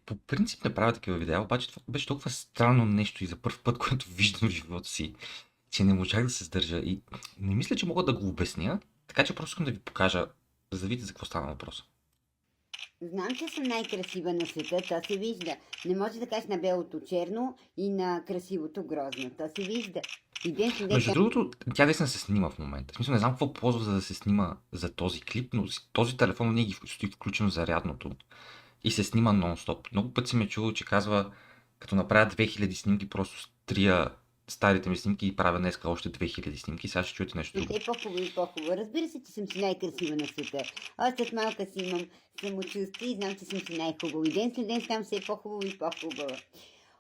По принцип не правя такива видеа, обаче това беше толкова странно нещо и за първ път, който виждам в живота си, че не можах да се сдържа и не мисля, че мога да го обясня, така че просто искам да ви покажа, за да видите за какво става въпрос. Знам, че съм най-красива на света, то се вижда. Не може да кажеш на белото черно и на красивото грозно. То се вижда. И ден след ден Между другото, тя наистина се снима в момента. В смисъл, не знам какво ползва за да се снима за този клип, но този телефон винаги стои включено зарядното и се снима нон-стоп. Много пъти си ме чувал, че казва, като направя 2000 снимки, просто трия старите ми снимки и правя днеска още 2000 снимки. Сега ще чуете нещо друго. е по-хубаво и по-хубаво. Разбира се, че съм си най-красива на света. Още от малка си имам самочувствие и знам, че съм си най-хубаво. И ден след ден ставам все по-хубаво и по-хубава.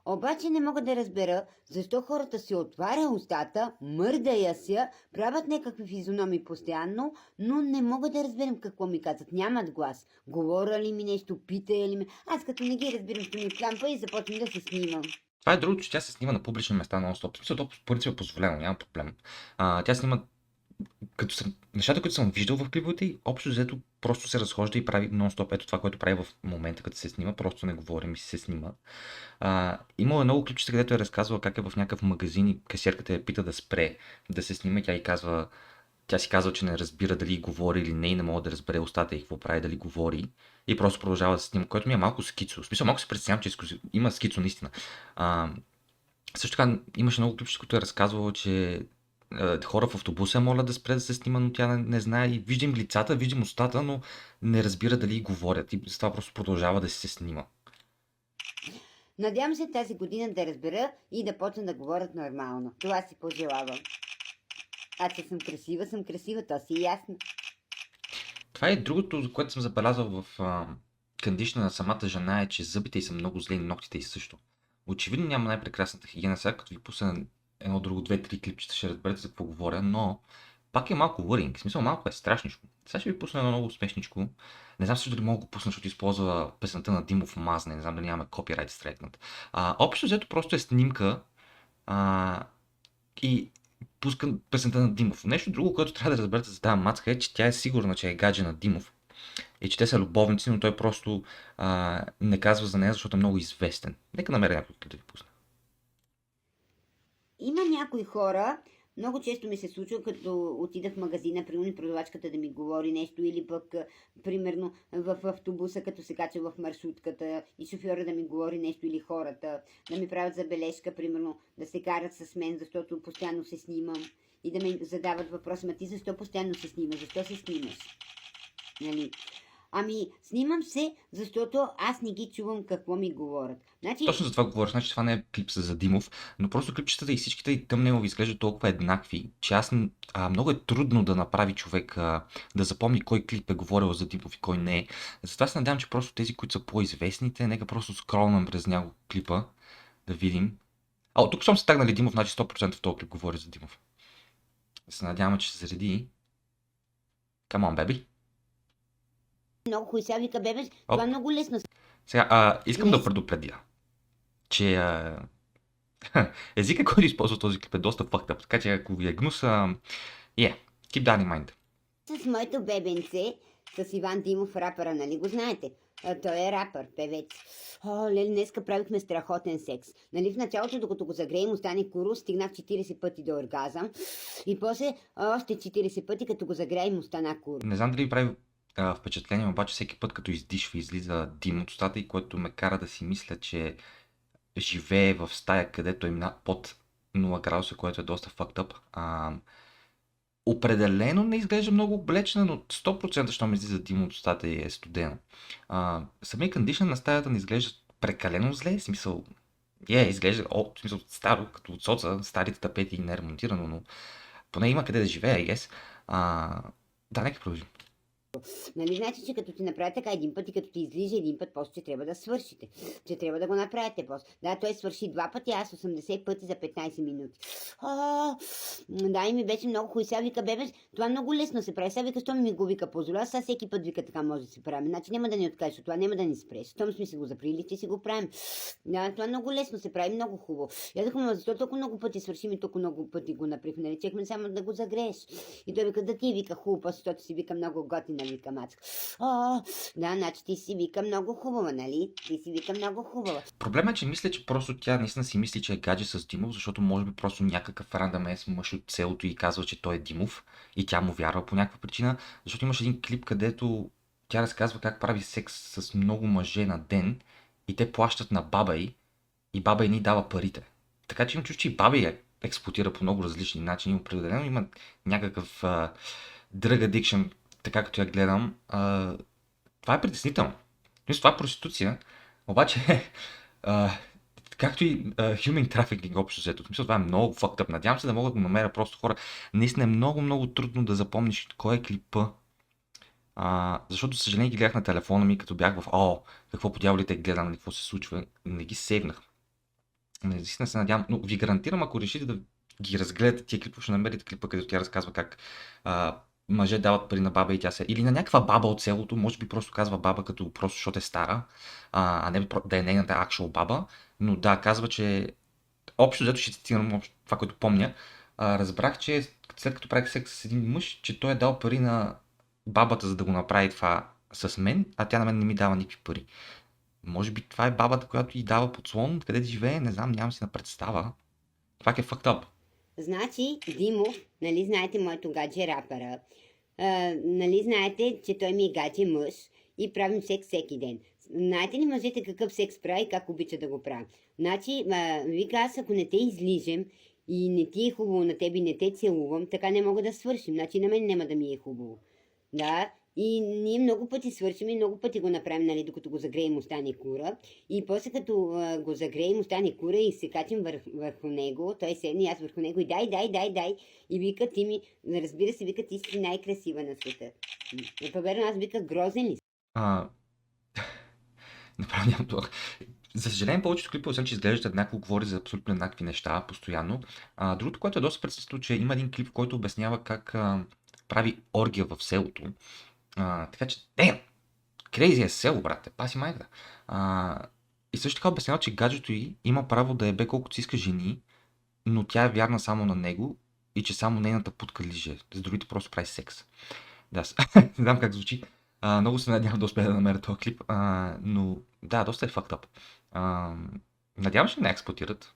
Обаче не мога да разбера защо хората си отваря устата, мърда я ся, правят някакви физиономии постоянно, но не мога да разберем какво ми казват. Нямат глас. Говоря ли ми нещо, питая ли ми. Аз като не ги разбирам, ще ми плампа и започвам да се снимам. Това е другото, че тя се снима на публични места нон-стоп. В смисъл, то по принцип е позволено, няма проблем. Тя снима нещата, които съм виждал в клиповете и общо взето просто се разхожда и прави нон-стоп. Ето това, което прави в момента, като се снима, просто не говорим и се снима. Имало много клипчета, където е разказвала как е в някакъв магазин и касиерката я пита да спре да се снима. Тя си казва, че не разбира дали говори или не и не мога да разбере устата и какво прави, дали говори. И просто продължава да се снима, което ми е малко скицо. В смисъл, малко се представям, че има скицо наистина. Също така имаше много клипчета, които е разказвала, че хора в автобуса молят да спре да се снима, но тя не знае и виждам лицата, виждам устата, но не разбира дали говорят и затова просто продължава да се снима. Надявам се тази година да разбера и да почна да говорят нормално. Това си пожелавам. Аз че съм красива, то си е ясно. Това е другото, за което съм забелязал в къндишна на самата жена е, че зъбите й са много зле и ногтите й също. Очевидно няма най-прекрасната хигиена. Сега като ви пусна едно друго, две-три клипчета ще разберете за какво говоря, но пак е малко worrying. В смисъл малко е страшничко. Сега ще ви пусна едно много смешничко. Не знам също дали мога да го пусна, защото използва песента на Димов Мазне. Не знам дали нямаме копирайт страйкнат. Общо взето просто е снимка и пускам песента на Димов. Нещо друго, което трябва да разберете за тази мацка е, че тя е сигурна, че е гадже на Димов и че те са любовници, но той просто не казва за нея, защото е много известен. Нека намеря някой да ви пусна. Има някои хора, много често ми се случва, като отида в магазина, примерно продавачката да ми говори нещо или пък, примерно, в автобуса, като се кача в маршрутката и шофьора да ми говори нещо или хората, да ми правят забележка, примерно, да се карат с мен, защото постоянно се снимам и да ми задават въпроса, ти защо постоянно се снимаш, защо се снимаш? Нали? Ами, снимам се, защото аз не ги чувам какво ми говорят. Значи, Точно за това говоря, значи това не е клип за Димов, но просто клипчетата и всичките и тъмнелови изглеждат толкова еднакви, че много е трудно да направи човек да запомни кой клип е говорил за Димов и кой не е. Затова се надявам, че просто тези, които са по-известните, нека просто скролнем през няколко клипа, да видим. Тук съм се тагнали Димов, значи 100% в този клип говори за Димов. Се надявам, че се зареди. Come on, baby. много хуй сега вика, бебе, това е много лесно. Сега, искам да предупредя, че езика, който използва този клип е доста fucked up, така че ако ви е гнус, keep that in mind. С моето бебенце, с Иван Димов, рапъра, нали го знаете? Той е рапър, певец. Леле, днеска правихме страхотен секс. Нали в началото, докато го загреем, остане куру, стигнах 40 пъти до оргазъм. И после още 40 пъти, като го загреем, остана куру. Не знам дали ви прави впечатление, обаче всеки път, като издишва, излиза дим от устата и което ме кара да си мисля, че живее в стая, където е под 0 градуса, което е доста fucked up. Определено не изглежда много облечена, но 100% що ми излиза дим от устата и е студено. Самия кондишън на стаята не изглежда прекалено зле, в смисъл, изглежда в смисъл старо, като от соца, старите тапети не е ремонтирано, но поне има къде да живее, I guess. Да, нека продължим. Нали, значи, че като ти направите така един път и като ти излиза един път, после че трябва да свършите. Че трябва да го направите после. Да, той свърши 2 пъти, аз 80 пъти за 15 минути. Да, и ми беше много хуй. Сега вика, бебе, това много лесно се прави. Сега вика, щом ми го вика позволя, сега всеки път вика така може да се прави. Значи няма да ни откажеш, това няма да ни спреш. Щом сме се го заприли, ще си го правим. Да, това много лесно се прави, много хубаво. Я да защо толкова много пъти свършим и толкова много пъти го направихме. Наречехме само да го загрееш. И той вика, да ти вика хубаво, защото си вика много готина нали, викам аз. О, да, значи ти си вика много хубава, нали? Ти си вика много хубава. Проблемът е, че мисля, че просто тя наистина си мисли, че е гадже с Димов, защото може би просто някакъв рандъм мъж от селото и казва, че той е Димов и тя му вярва по някаква причина, защото имаше един клип, където тя разказва как прави секс с много мъже на ден и те плащат на баба й и баба й ни дава парите. Така че им чуш, че и баба я експлоатира по много различни начини. Определено има някакъв drug addiction, така като я гледам. Това е притеснително. Мисля, това е проституция, обаче а, както и human trafficking общо взето. В смисъл, това е много fucked up. Надявам се да могат да го намеря просто хора. Наистина е много, много трудно да запомниш кой е клипа. Защото, за съжаление, ги гледах на телефона ми, като бях в какво по дяволите гледам, какво се случва. Не ги сейвнах. Наистина се надявам, но ви гарантирам, ако решите да ги разгледате тия клипа, ще намерите клипа, където тя разказва как мъже дават пари на баба и тя се... Или на някаква баба от селото, може би просто казва баба, като просто защото е стара, а не да е нейната actual баба, но да, казва, че общо взето ще цитирам това, което помня, разбрах, че след като правих секс с един мъж, че той е дал пари на бабата, за да го направи това с мен, а тя на мен не ми дава никакви пари. Може би това е бабата, която и дава подслон, къде да живее, не знам, нямам си на представа. Това е fucked up. Значи, Димов, нали знаете моето гадже рапъра, нали знаете, че той ми е гадже мъж и правим секс всеки ден. Знаете ли мъжете какъв секс прави и как обича да го прави? Значи, вика, аз ако не те излижем и не ти е хубаво на тебе и не те целувам, така не мога да свършим. Значи на мен няма да ми е хубаво. Да, и ние много пъти свършим и много пъти го направим, нали, докато го загреем остане кура. И после като го загреем остане кура и се качим върху него, той седне и аз върху него и дай. И вика, ти ми, разбира се, вика, ти си най-красива на света. И поверно, аз вика, грозен ли си? Направо нямам това. За съжаление, повечето клипове, освен че изглеждат еднакво, говори за абсолютно еднакви неща, постоянно. Другото, което е доста притеснително, че има един клип, който обяснява как прави оргия в селото. Така че, крейзи е село, брате, паси майката. И също така обяснява, че гаджето й има право да ебе колкото си иска жени, но тя е вярна само на него и че само нейната путка лиже. За другите просто прави секс. Да, не знам как звучи. Много се надявам да успея да намеря този клип, но да, доста е fucked up. Надявам се да не експлоатират.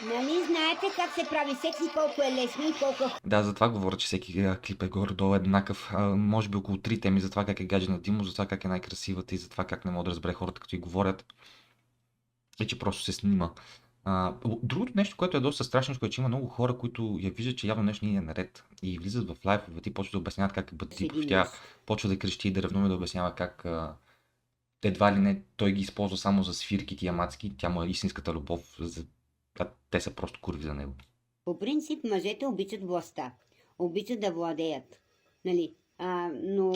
Нали знаете как се прави секс и колко е лесно и колко... Да, за това говоря, че всеки клип е горе-долу еднакъв. Може би около 3 теми за това как е гадже на Димо, за това как е най-красивата и за това как не мога да разбере хората, като и говорят. И че просто се снима. Другото нещо, което е доста страшно, е, че има много хора, които я виждат, че явно нещо не е наред и влизат в лайфовете и почват да обясняват как е Дипов. Тя почва да крещи и да ревнува да обяснява как едва ли не той ги използва само за свирки тия мацки, тя му е истинската любов, те са просто курви за него. По принцип, мъжете обичат властта, обичат да владеят, нали, но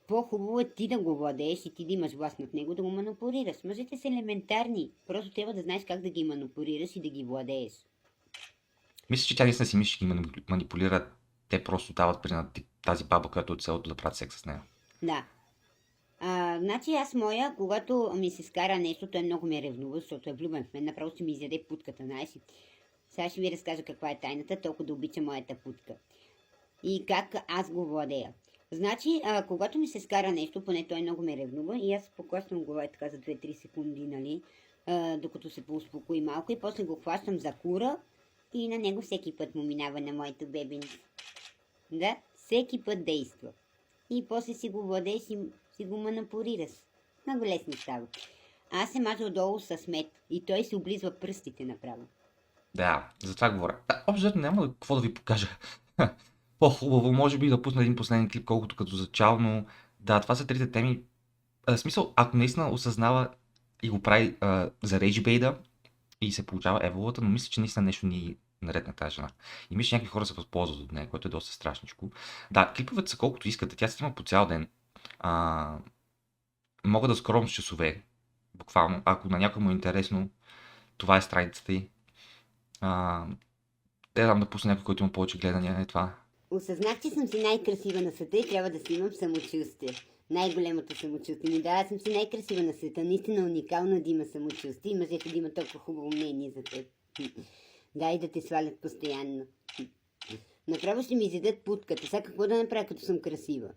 по-хубаво е ти да го владееш и ти да имаш власт над него, да го манипулираш. Мъжете са елементарни, просто трябва да знаеш как да ги манипулираш и да ги владееш. Мисля, че тя наистина си мисли, че ги манипулира, те просто дават при на тази баба, която от селото да правят секс с нея. Да. Значи аз моя, когато ми се скара нещо, той много ме ревнува, защото е влюбен в мен, направо ще ми изяде путката, знаеш. Сега ще ви разкажа каква е тайната, толкова да обича моята путка. И как аз го владея. Значи, когато ми се скара нещо, поне той много ме ревнува и аз поклащам глава така за 2-3 секунди, нали, докато се поуспокои малко и после го хващам за кура и на него всеки път му минава на моето бебенце. Да, всеки път действа. И после си го владееш и си го манипулираш. Много лесно става. Аз се мажа отдолу с мед и той се облизва пръстите направо. Да, за това говоря. Общо няма какво да ви покажа. По-хубаво, може би да пусна един последен клип, колкото като зачално. Да, това са трите теми. В смисъл, ако наистина осъзнава и го прави за рейджбейда и се получава еволата, но мисля, че наистина нещо ни е наред на тази жена. И мисля, че някакви хора се възползват от нея, което е доста страшничко. Да, клиповете са колкото искате. Тя се снима по цял ден. Мога да скромвам с часове, буквално. Ако на някой му е интересно, това е страницата й. Дам да пусна някой, който има повече гледания, е това. Осъзнах, че съм си най-красива на света и трябва да си имам самочувствие. Най-големото самочувствие. Да, аз съм си най-красива на света. Наистина уникално да има самочувствие и мъжете да имат толкова хубаво мнение за теб. Да, и да те свалят постоянно. Направо ще ми изядат путката. Сега какво да направя, като съм красива?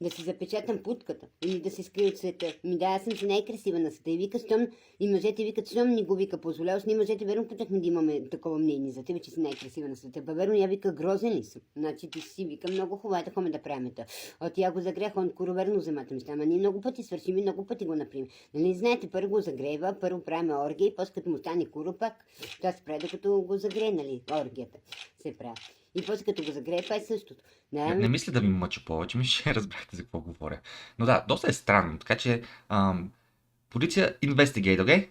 Да си запечатам путката или да се скрия от света. Да, аз съм си най-красива на света. И вика, и мъжете викат, щом ни го вика, позволяваш ни мъжете, верно пътахме да имаме такова мнение за тебе, че си най-красива на света. Верно, я вика, грозен ли съм? Значи ти си вика, много хубаво, да ходим да правим това. От я го загрях, он верно вземата неща. Ама ние много пъти свършим и много пъти го направим. Нали знаете, първо го загрева, първо правим оргия и после като му стане куро пак, това се прави докато го загрее, нали, оргията се прави. И после като го загрее, това е същото. Не мисля да ви мъча повече, мисля, че разбрахте за какво говоря. Но да, доста е странно, така че полиция investigate, окей?